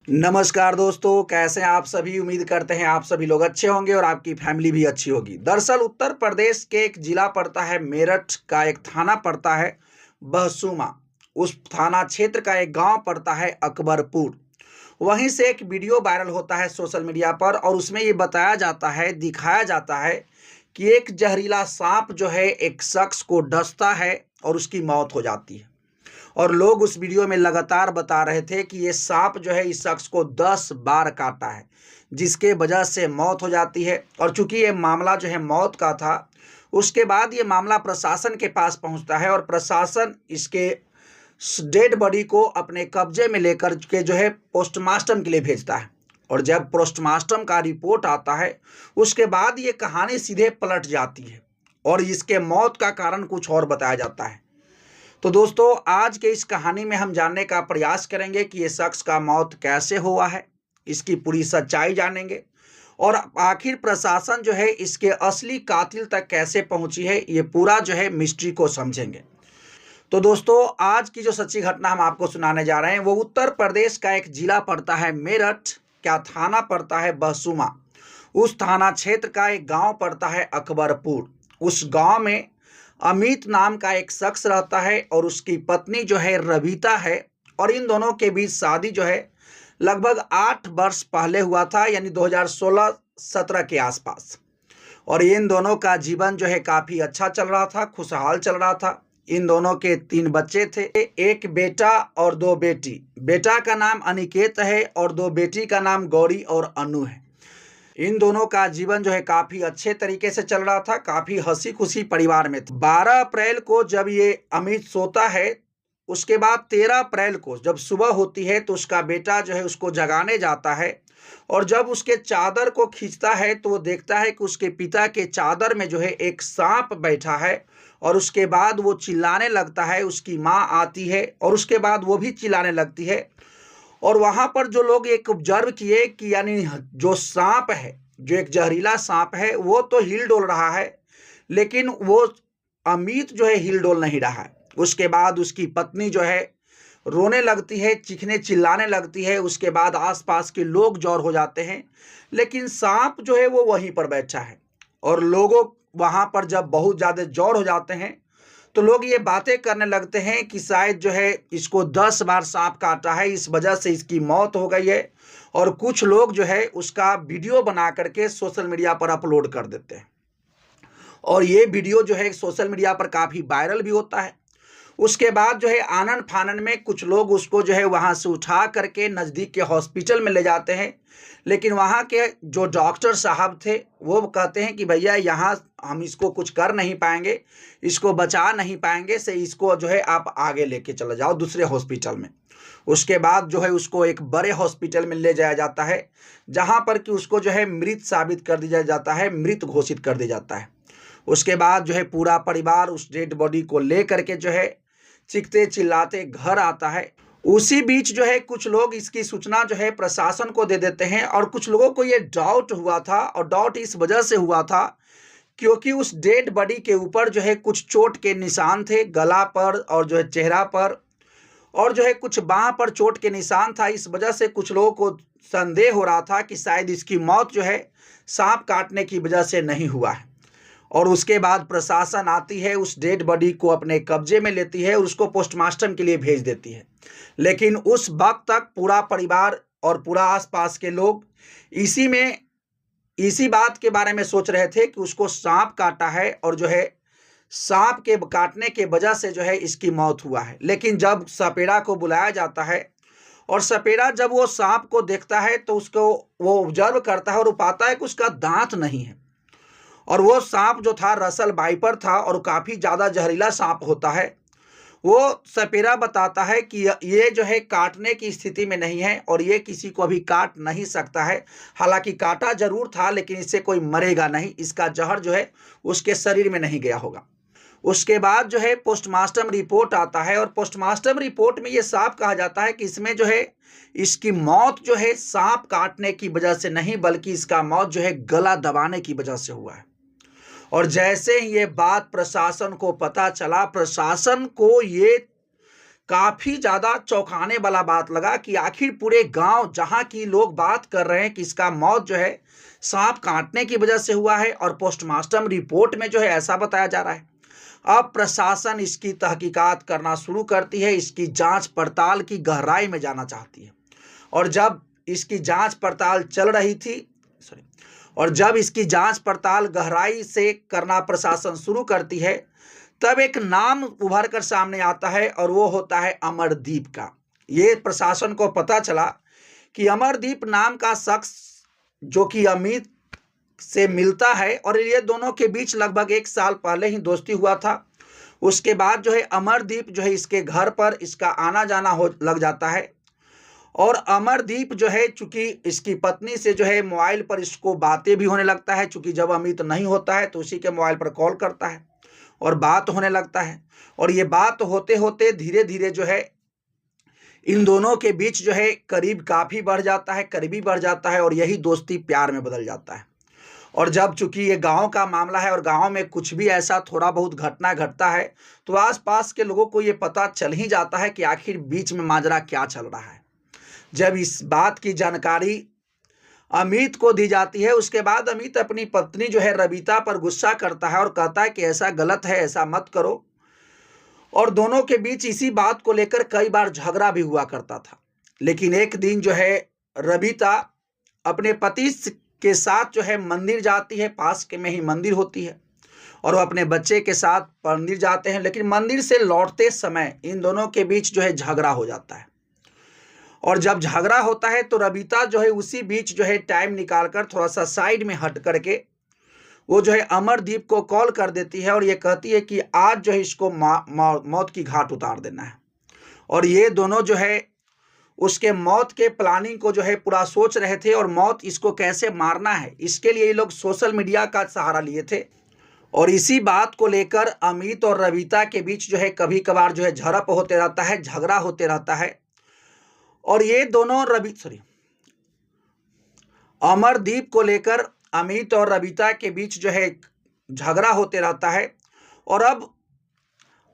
नमस्कार दोस्तों, कैसे हैं आप सभी। उम्मीद करते हैं आप सभी लोग अच्छे होंगे और आपकी फैमिली भी अच्छी होगी। दरअसल उत्तर प्रदेश के एक जिला पड़ता है मेरठ का, एक थाना पड़ता है बहसूमा। उस थाना क्षेत्र का एक गांव पड़ता है अकबरपुर। वहीं से एक वीडियो वायरल होता है सोशल मीडिया पर और उसमें ये बताया जाता है, दिखाया जाता है कि एक जहरीला सांप जो है एक शख्स को डसता है और उसकी मौत हो जाती है। और लोग उस वीडियो में लगातार बता रहे थे कि ये सांप जो है इस शख्स को 10 बार काटा है, जिसके वजह से मौत हो जाती है। और चूंकि ये मामला जो है मौत का था, उसके बाद ये मामला प्रशासन के पास पहुंचता है और प्रशासन इसके डेड बॉडी को अपने कब्जे में लेकर के जो है पोस्टमार्टम के लिए भेजता है। और जब पोस्टमार्टम का रिपोर्ट आता है, उसके बाद ये कहानी सीधे पलट जाती है और इसके मौत का कारण कुछ और बताया जाता है। तो दोस्तों, आज के इस कहानी में हम जानने का प्रयास करेंगे कि ये शख्स का मौत कैसे हुआ है, इसकी पूरी सच्चाई जानेंगे और आखिर प्रशासन जो है इसके असली कातिल तक कैसे पहुंची है, ये पूरा जो है मिस्ट्री को समझेंगे। तो दोस्तों, आज की जो सच्ची घटना हम आपको सुनाने जा रहे हैं वो उत्तर प्रदेश का एक जिला पड़ता है मेरठ, क्या थाना पड़ता है बहसूमा। उस थाना क्षेत्र का एक गांव पड़ता है अकबरपुर। उस गांव में अमित नाम का एक शख्स रहता है और उसकी पत्नी जो है रविता है। और इन दोनों के बीच शादी जो है लगभग 8 वर्ष पहले हुआ था, यानी 2016-17 के आसपास। और इन दोनों का जीवन जो है काफ़ी अच्छा चल रहा था, खुशहाल चल रहा था। इन दोनों के 3 बच्चे थे, एक बेटा और 2 बेटी। बेटा का नाम अनिकेत है और 2 बेटी का नाम गौरी और अनु है। इन दोनों का जीवन जो है काफ़ी अच्छे तरीके से चल रहा था, काफ़ी हंसी खुशी परिवार में था। 12 अप्रैल को जब ये अमित सोता है, उसके बाद 13 अप्रैल को जब सुबह होती है तो उसका बेटा जो है उसको जगाने जाता है। और जब उसके चादर को खींचता है तो वो देखता है कि उसके पिता के चादर में जो है एक सांप बैठा है। और उसके बाद वो चिल्लाने लगता है, उसकी माँ आती है और उसके बाद वो भी चिल्लाने लगती है। और वहां पर जो लोग एक ऑब्जर्व किए कि यानी जो सांप है, जो एक जहरीला सांप है, वो तो हिल डोल रहा है, लेकिन वो अमित जो है हिल डोल नहीं रहा है। उसके बाद उसकी पत्नी जो है रोने लगती है, चीखने चिल्लाने लगती है। उसके बाद आसपास के लोग जौर हो जाते हैं, लेकिन सांप जो है वो वहीं पर बैठा है। और लोगों वहां पर जब बहुत ज़्यादा जौर हो जाते हैं तो लोग ये बातें करने लगते हैं कि शायद जो है इसको 10 बार सांप काटा है, इस वजह से इसकी मौत हो गई है। और कुछ लोग जो है उसका वीडियो बना करके सोशल मीडिया पर अपलोड कर देते हैं और ये वीडियो जो है सोशल मीडिया पर काफ़ी वायरल भी होता है। उसके बाद जो है आनन फानन में कुछ लोग उसको जो है वहाँ से उठा करके नज़दीक के हॉस्पिटल में ले जाते हैं, लेकिन वहाँ के जो डॉक्टर साहब थे वो कहते हैं कि भैया यहाँ हम इसको कुछ कर नहीं पाएंगे, इसको बचा नहीं पाएंगे, से इसको जो है आप आगे लेके चले जाओ दूसरे हॉस्पिटल में। उसके बाद जो है उसको एक बड़े हॉस्पिटल में ले जाया जाता है, जहाँ पर कि उसको जो है मृत साबित कर दिया जाता है, मृत घोषित कर दिया जाता है। उसके बाद जो है पूरा परिवार उस डेड बॉडी को ले करके जो है चीखते चिल्लाते घर आता है। उसी बीच जो है कुछ लोग इसकी सूचना जो है प्रशासन को दे देते हैं और कुछ लोगों को ये डाउट हुआ था, और डाउट इस वजह से हुआ था क्योंकि उस डेड बॉडी के ऊपर जो है कुछ चोट के निशान थे, गला पर और जो है चेहरा पर, और जो है कुछ बाह पर चोट के निशान था। इस वजह से कुछ लोगों को संदेह हो रहा था कि शायद इसकी मौत जो है सांप काटने की वजह से नहीं हुआ है। और उसके बाद प्रशासन आती है, उस डेड बॉडी को अपने कब्जे में लेती है और उसको पोस्टमार्टम के लिए भेज देती है। लेकिन उस वक्त तक पूरा परिवार और पूरा आसपास के लोग इसी बात के बारे में सोच रहे थे कि उसको सांप काटा है और जो है सांप के काटने के वजह से जो है इसकी मौत हुआ है। लेकिन जब सपेरा को बुलाया जाता है और सपेरा जब वो सांप को देखता है तो उसको वो ऑब्जर्व करता है और वो पाता है कि उसका दांत नहीं है। और वो सांप जो था रसल वाइपर था और काफ़ी ज़्यादा जहरीला सांप होता है। वो सपेरा बताता है कि ये जो है काटने की स्थिति में नहीं है और ये किसी को अभी काट नहीं सकता है। हालांकि काटा जरूर था, लेकिन इससे कोई मरेगा नहीं, इसका जहर जो है उसके शरीर में नहीं गया होगा। उसके बाद जो है पोस्टमार्टम रिपोर्ट आता है और पोस्टमार्टम रिपोर्ट में ये साफ कहा जाता है कि इसमें जो है इसकी मौत जो है सांप काटने की वजह से नहीं, बल्कि इसका मौत जो है गला दबाने की वजह से हुआ है। और जैसे ही ये बात प्रशासन को पता चला, प्रशासन को ये काफी ज्यादा चौंकाने वाला बात लगा कि आखिर पूरे गांव जहां की लोग बात कर रहे हैं कि इसका मौत जो है सांप काटने की वजह से हुआ है और पोस्टमार्टम रिपोर्ट में जो है ऐसा बताया जा रहा है। अब प्रशासन इसकी तहकीकात करना शुरू करती है, इसकी जांच पड़ताल की गहराई में जाना चाहती है। और जब इसकी जांच पड़ताल चल रही थी और जब इसकी जांच पड़ताल गहराई से करना प्रशासन शुरू करती है, तब एक नाम उभर कर सामने आता है और वो होता है अमरदीप का। ये प्रशासन को पता चला कि अमरदीप नाम का शख्स जो कि अमित से मिलता है और ये दोनों के बीच लगभग 1 साल पहले ही दोस्ती हुआ था। उसके बाद जो है अमरदीप जो है इसके घर पर इसका आना जाना हो लग जाता है और अमरदीप जो है चूंकि इसकी पत्नी से जो है मोबाइल पर इसको बातें भी होने लगता है, चूंकि जब अमित नहीं होता है तो उसी के मोबाइल पर कॉल करता है और बात होने लगता है। और ये बात होते होते धीरे धीरे जो है इन दोनों के बीच जो है करीब काफ़ी बढ़ जाता है, करीबी बढ़ जाता है और यही दोस्ती प्यार में बदल जाता है। और जब चूंकि ये गांव का मामला है और गांव में कुछ भी ऐसा थोड़ा बहुत घटना घटता है तो आसपास के लोगों को ये पता चल ही जाता है कि आखिर बीच में माजरा क्या चल रहा है। जब इस बात की जानकारी अमित को दी जाती है, उसके बाद अमित अपनी पत्नी जो है रबीता पर गुस्सा करता है और कहता है कि ऐसा गलत है, ऐसा मत करो। और दोनों के बीच इसी बात को लेकर कई बार झगड़ा भी हुआ करता था। लेकिन एक दिन जो है रबीता अपने पति के साथ जो है मंदिर जाती है, पास के में ही मंदिर होती है और वो अपने बच्चे के साथ मंदिर जाते हैं। लेकिन मंदिर से लौटते समय इन दोनों के बीच जो है झगड़ा हो जाता है और जब झगड़ा होता है तो रबीता जो है उसी बीच जो है टाइम निकालकर थोड़ा सा साइड में हट करके वो जो है अमरदीप को कॉल कर देती है और ये कहती है कि आज जो है इसको मौत की घाट उतार देना है। और ये दोनों जो है उसके मौत के प्लानिंग को जो है पूरा सोच रहे थे और मौत इसको कैसे मारना है इसके लिए ये लोग सोशल मीडिया का सहारा लिए थे। और इसी बात को लेकर अमित और रबीता के बीच जो है कभी कभार जो है झड़प होते रहता है, झगड़ा होते रहता है। और ये दोनों अमरदीप को लेकर अमित और रबीता के बीच जो है झगड़ा होते रहता है। और अब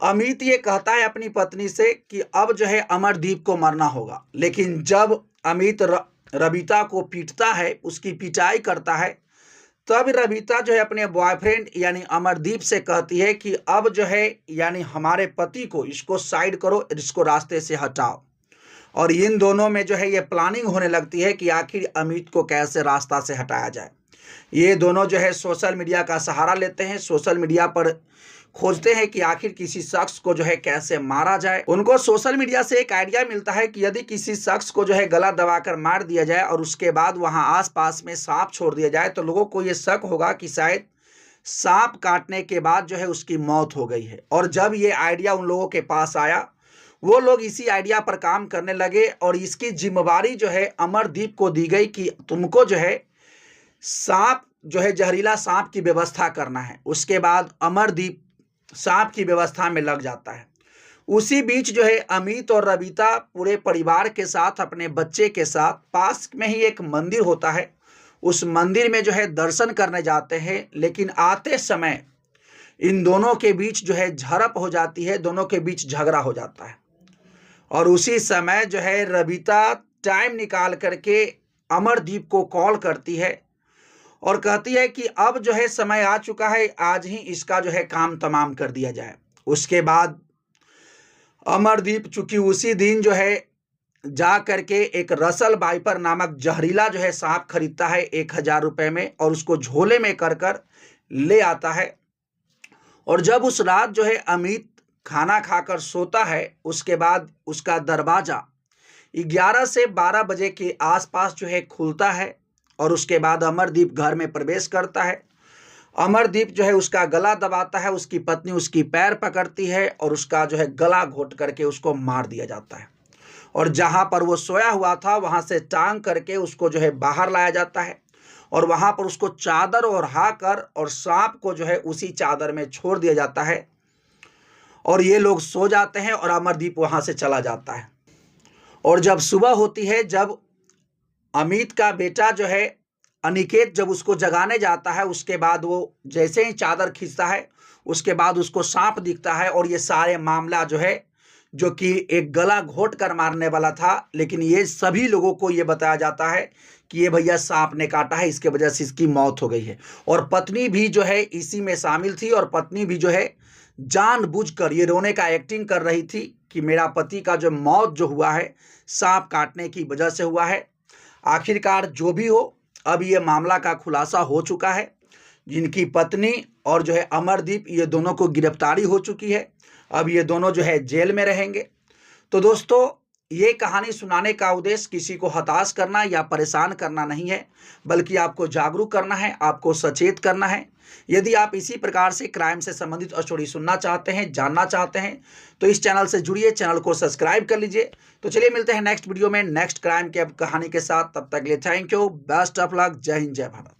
अमित ये कहता है अपनी पत्नी से कि अब जो है अमरदीप को मरना होगा। लेकिन जब अमित रबीता को पीटता है, उसकी पिटाई करता है, तब रबीता जो है अपने बॉयफ्रेंड यानी अमरदीप से कहती है कि अब जो है यानी हमारे पति को इसको साइड करो, इसको रास्ते से हटाओ। और इन दोनों में जो है ये प्लानिंग होने लगती है कि आखिर अमित को कैसे रास्ता से हटाया जाए। ये दोनों जो है सोशल मीडिया का सहारा लेते हैं, सोशल मीडिया पर खोजते हैं कि आखिर किसी शख्स को जो है कैसे मारा जाए। उनको सोशल मीडिया से एक आइडिया मिलता है कि यदि किसी शख्स को जो है गला दबाकर मार दिया जाए और उसके बाद वहां आसपास में सांप छोड़ दिया जाए तो लोगों को ये शक होगा कि शायद सांप काटने के बाद जो है उसकी मौत हो गई है। और जब ये आइडिया उन लोगों के पास आया, वो लोग इसी आइडिया पर काम करने लगे और इसकी जिम्मेवारी जो है अमरदीप को दी गई कि तुमको जो है सांप जो है जहरीला सांप की व्यवस्था करना है। उसके बाद अमरदीप सांप की व्यवस्था में लग जाता है। उसी बीच जो है अमित और रबीता पूरे परिवार के साथ अपने बच्चे के साथ पास में ही एक मंदिर होता है, उस मंदिर में जो है दर्शन करने जाते हैं। लेकिन आते समय इन दोनों के बीच जो है झड़प हो जाती है, दोनों के बीच झगड़ा हो जाता है। और उसी समय जो है रबीता टाइम निकाल करके अमरदीप को कॉल करती है और कहती है कि अब जो है समय आ चुका है, आज ही इसका जो है काम तमाम कर दिया जाए। उसके बाद अमरदीप चूंकि उसी दिन जो है जा करके एक रसल वाइपर नामक जहरीला जो है सांप खरीदता है 1000 रुपये में और उसको झोले में कर ले आता है। और जब उस रात जो है अमित खाना खाकर सोता है, उसके बाद उसका दरवाजा 11 से 12 बजे के आसपास जो है खुलता है और उसके बाद अमरदीप घर में प्रवेश करता है। अमरदीप जो है उसका गला दबाता है, उसकी पत्नी उसकी पैर पकड़ती है और उसका जो है गला घोट करके उसको मार दिया जाता है। और जहां पर वो सोया हुआ था वहां से टांग करके उसको जो है बाहर लाया जाता है और वहां पर उसको चादर ओढ़ाकर और सांप को जो है उसी चादर में छोड़ दिया जाता है। और ये लोग सो जाते हैं और अमरदीप वहां से चला जाता है। और जब सुबह होती है, जब अमित का बेटा जो है अनिकेत जब उसको जगाने जाता है, उसके बाद वो जैसे ही चादर खींचता है उसके बाद उसको सांप दिखता है और ये सारे मामला जो है जो कि एक गला घोट कर मारने वाला था, लेकिन ये सभी लोगों को ये बताया जाता है कि ये भैया सांप ने काटा है, इसके वजह से इसकी मौत हो गई है। और पत्नी भी जो है इसी में शामिल थी, और पत्नी भी जो है जानबूझकर ये रोने का एक्टिंग कर रही थी कि मेरा पति का जो मौत जो हुआ है सांप काटने की वजह से हुआ है। आखिरकार जो भी हो, अब ये मामला का खुलासा हो चुका है। जिनकी पत्नी और जो है अमरदीप, ये दोनों को गिरफ्तारी हो चुकी है। अब ये दोनों जो है जेल में रहेंगे। तो दोस्तों, ये कहानी सुनाने का उद्देश्य किसी को हताश करना या परेशान करना नहीं है, बल्कि आपको जागरूक करना है, आपको सचेत करना है। यदि आप इसी प्रकार से क्राइम से संबंधित स्टोरी सुनना चाहते हैं, जानना चाहते हैं, तो इस चैनल से जुड़िए, चैनल को सब्सक्राइब कर लीजिए। तो चलिए मिलते हैं नेक्स्ट वीडियो में नेक्स्ट क्राइम के कहानी के साथ। तब तक के लिए thank you, best of luck, जय हिंद, जय भारत।